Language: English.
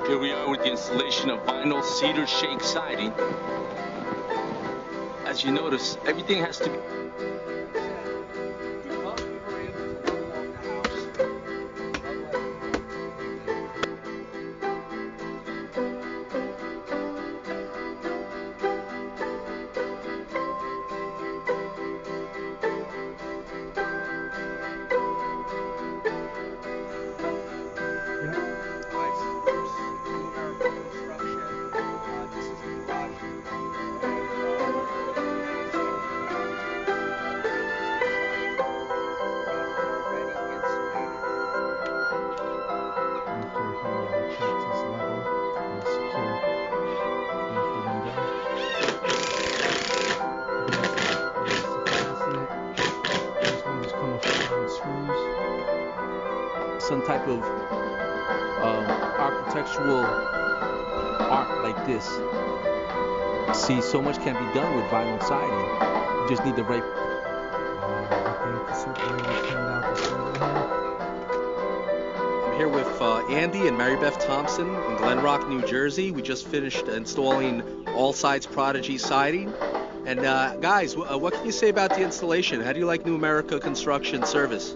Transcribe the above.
Here we are with the installation of vinyl cedar shake siding. As you notice, everything has to be... Some type of architectural art like this. See, so much can be done with vinyl siding. You just need the right... I'm here with Andy and Mary Beth Thompson in Glen Rock, New Jersey. We just finished installing All Sides Prodigy siding. And guys, what can you say about the installation? How do you like New America Construction service?